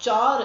4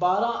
12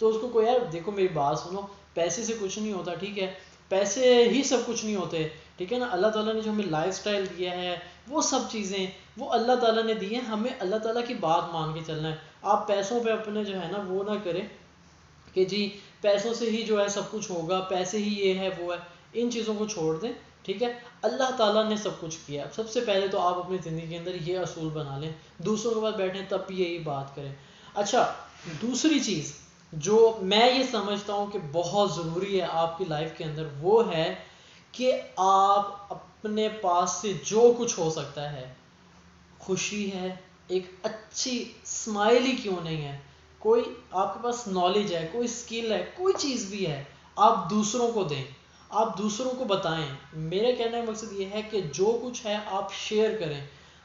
تو اس کو کوئی یار دیکھو میری بات سنو، پیسے سے کچھ نہیں ہوتا، ٹھیک ہے، پیسے ہی سب کچھ نہیں ہوتے، ٹھیک ہے نا، اللہ تعالیٰ نے جو ہمیں لائف سٹائل دیا ہے وہ سب چیزیں وہ اللہ تعالیٰ نے دی ہیں، ہمیں اللہ تعالیٰ کی بات مان کے چلنا ہے۔ آپ پیسوں پہ اپنے جو ہے نا وہ نہ کریں کہ جی پیسوں سے ہی جو ہے سب کچھ ہوگا، پیسے ہی یہ ہے وہ ہے، ان چیزوں کو چھوڑ دیں، ٹھیک ہے، اللہ تعالیٰ نے سب کچھ کیا ہے۔ سب سے پہلے تو آپ اپنی زندگی کے اندر یہ اصول بنا لیں، دوسروں کے پاس بیٹھیں تب بھی یہی بات کریں۔ اچھا، دوسری چیز جو میں یہ سمجھتا ہوں کہ بہت ضروری ہے آپ کی لائف کے اندر، وہ ہے کہ آپ اپنے پاس سے جو کچھ ہو سکتا ہے، خوشی ہے، ایک اچھی اسمائل ہی کیوں نہیں ہے، کوئی آپ کے پاس نالج ہے، کوئی اسکل ہے، کوئی چیز بھی ہے، آپ دوسروں کو دیں، آپ دوسروں کو بتائیں۔ میرے کہنے کا مقصد یہ ہے کہ جو کچھ ہے آپ شیئر کریں،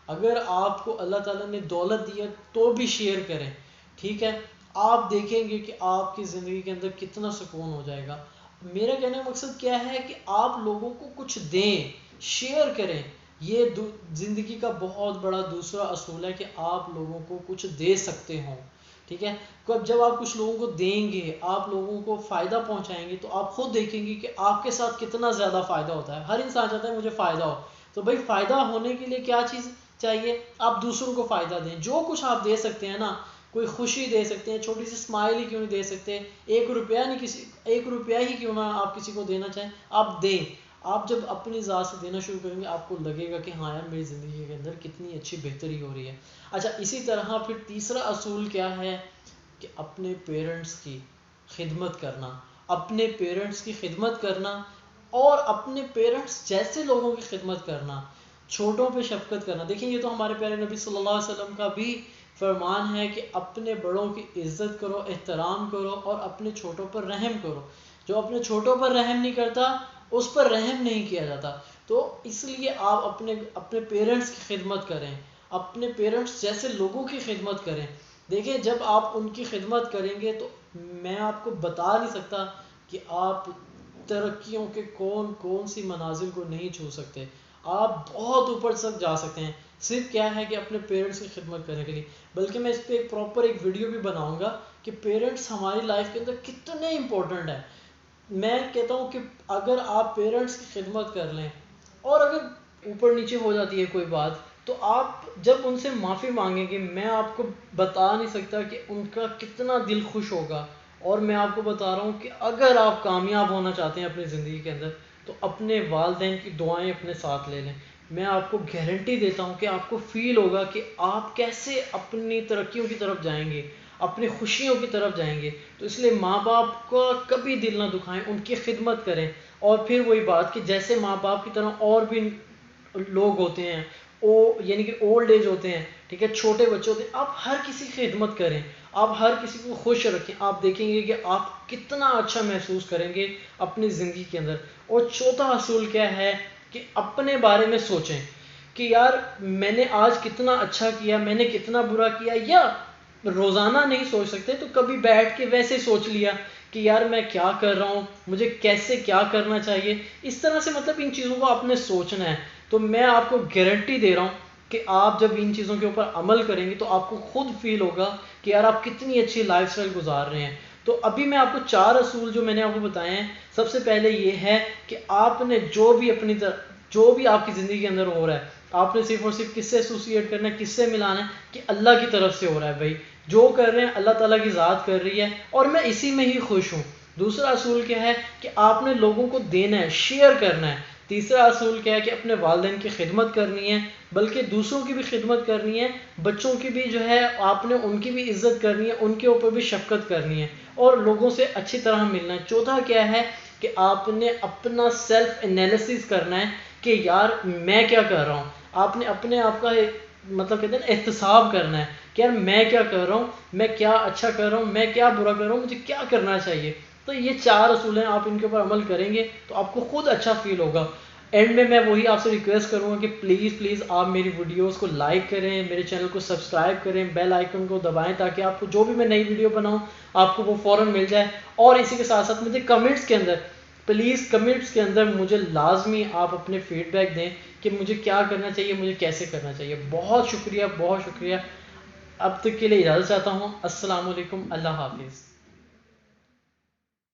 اگر آپ کو اللہ تعالیٰ نے دولت دی ہے تو بھی شیئر کریں، ٹھیک ہے، آپ دیکھیں گے کہ آپ کی زندگی کے اندر کتنا سکون ہو جائے گا۔ میرا کہنے کا مقصد کیا ہے کہ آپ لوگوں کو کچھ دیں، شیئر کریں، یہ زندگی کا بہت بڑا دوسرا اصول ہے کہ آپ لوگوں کو کچھ دے سکتے ہوں، ٹھیک ہے، جب آپ کچھ لوگوں کو دیں گے، آپ لوگوں کو فائدہ پہنچائیں گے، تو آپ خود دیکھیں گے کہ آپ کے ساتھ کتنا زیادہ فائدہ ہوتا ہے۔ ہر انسان چاہتا ہے مجھے فائدہ ہو، تو بھائی فائدہ ہونے کے لیے کیا چیز چاہیے؟ آپ دوسروں کو فائدہ دیں، جو کچھ آپ دے سکتے ہیں نا، کوئی خوشی دے سکتے ہیں، چھوٹی سی اسمائل ہی کیوں نہیں دے سکتے، 1 روپیہ نہیں، ایک روپیہ ہی کیوں نہ آپ کسی کو دینا چاہیں، آپ دیں۔ آپ جب اپنی ذات سے دینا شروع کریں گے آپ کو لگے گا کہ ہاں یار میری زندگی کے اندر کتنی اچھی بہتری ہو رہی ہے۔ اچھا، اسی طرح پھر تیسرا اصول کیا ہے کہ اپنے پیرنٹس کی خدمت کرنا، اپنے پیرنٹس کی خدمت کرنا اور اپنے پیرنٹس جیسے لوگوں کی خدمت کرنا، چھوٹوں پہ شفقت کرنا۔ دیکھیں یہ تو ہمارے پیارے نبی صلی اللہ علیہ وسلم کا بھی فرمان ہے کہ اپنے بڑوں کی عزت کرو، احترام کرو اور اپنے چھوٹوں پر رحم کرو۔ جو اپنے چھوٹوں پر رحم نہیں کرتا اس پر رحم نہیں کیا جاتا۔ تو اس لیے آپ اپنے پیرنٹس کی خدمت کریں، اپنے پیرنٹس جیسے لوگوں کی خدمت کریں۔ دیکھیں جب آپ ان کی خدمت کریں گے تو میں آپ کو بتا نہیں سکتا کہ آپ ترقیوں کے کون سی منازل کو نہیں چھو سکتے، آپ بہت اوپر تک جا سکتے ہیں، صرف کیا ہے کہ اپنے پیرنٹس کی خدمت کرنے کے لیے۔ بلکہ میں اس پہ ایک پراپر ایک ویڈیو بھی بناؤں گا کہ پیرنٹس ہماری لائف کے اندر کتنے امپورٹنٹ ہیں۔ میں کہتا ہوں کہ اگر آپ پیرنٹس کی خدمت کر لیں اور اگر اوپر نیچے ہو جاتی ہے کوئی بات تو آپ جب ان سے معافی مانگیں گے، میں آپ کو بتا نہیں سکتا کہ ان کا کتنا دل خوش ہوگا۔ اور میں آپ کو بتا رہا ہوں کہ اگر آپ کامیاب ہونا چاہتے ہیں اپنی زندگی کے اندر تو اپنے والدین کی دعائیں اپنے ساتھ لے لیں۔ میں آپ کو گارنٹی دیتا ہوں کہ آپ کو فیل ہوگا کہ آپ کیسے اپنی ترقیوں کی طرف جائیں گے، اپنی خوشیوں کی طرف جائیں گے۔ تو اس لیے ماں باپ کا کبھی دل نہ دکھائیں، ان کی خدمت کریں۔ اور پھر وہی بات کہ جیسے ماں باپ کی طرح اور بھی لوگ ہوتے ہیں، یعنی کہ اولڈ ایج ہوتے ہیں، ٹھیک ہے، چھوٹے بچے ہوتے ہیں، آپ ہر کسی کی خدمت کریں، آپ ہر کسی کو خوش رکھیں، آپ دیکھیں گے کہ آپ کتنا اچھا محسوس کریں گے اپنی زندگی کے اندر۔ اور چوتھا اصول کیا ہے کہ اپنے بارے میں سوچیں کہ یار میں نے آج کتنا اچھا کیا، میں نے کتنا برا کیا، یا روزانہ نہیں سوچ سکتے تو کبھی بیٹھ کے ویسے سوچ لیا کہ یار میں کیا کر رہا ہوں، مجھے کیسے کیا کرنا چاہیے، اس طرح سے مطلب ان چیزوں کو آپ نے سوچنا ہے۔ تو میں آپ کو گارنٹی دے رہا ہوں کہ آپ جب ان چیزوں کے اوپر عمل کریں گے تو آپ کو خود فیل ہوگا کہ یار آپ کتنی اچھی لائف سٹائل گزار رہے ہیں۔ تو ابھی میں آپ کو 4 اصول جو میں نے آپ کو بتائے ہیں، سب سے پہلے یہ ہے کہ آپ نے جو بھی آپ کی زندگی کے اندر ہو رہا ہے آپ نے صرف اور صرف کس سے ایسوسیٹ کرنا ہے، کس سے ملانا ہے کہ اللہ کی طرف سے ہو رہا ہے۔ بھائی جو کر رہے ہیں اللہ تعالیٰ کی ذات کر رہی ہے اور میں اسی میں ہی خوش ہوں۔ دوسرا اصول کیا ہے کہ آپ نے لوگوں کو دینا ہے، شیئر کرنا ہے۔ تیسرا اصول کیا ہے کہ اپنے والدین کی خدمت کرنی ہے، بلکہ دوسروں کی بھی خدمت کرنی ہے، بچوں کی بھی جو ہے آپ نے ان کی بھی عزت کرنی ہے، ان کے اوپر بھی شفقت کرنی ہے اور لوگوں سے اچھی طرح ملنا ہے۔ چوتھا کیا ہے کہ آپ نے اپنا سیلف انالیسس کرنا ہے کہ یار میں کیا کر رہا ہوں۔ آپ نے اپنے آپ کا مطلب کہتے ہیں احتساب کرنا ہے کہ یار میں کیا کر رہا ہوں، میں کیا اچھا کر رہا ہوں، میں کیا برا کر رہا ہوں، مجھے کیا کرنا چاہیے۔ تو یہ 4 اصول ہیں، آپ ان کے اوپر عمل کریں گے تو آپ کو خود اچھا فیل ہوگا۔ اینڈ میں وہی آپ سے ریکویسٹ کروں گا کہ پلیز آپ میری ویڈیوز کو لائک کریں، میرے چینل کو سبسکرائب کریں، بیل آئیکن کو دبائیں تاکہ آپ کو جو بھی میں نئی ویڈیو بناؤں آپ کو وہ فوراً مل جائے۔ اور اسی کے ساتھ ساتھ مجھے کمنٹس کے اندر مجھے لازمی آپ اپنے فیڈ بیک دیں کہ مجھے کیا کرنا چاہیے، مجھے کیسے کرنا چاہیے۔ بہت شکریہ۔ اب تک کے لیے اجازت چاہتا ہوں۔ السلام علیکم، اللہ حافظ۔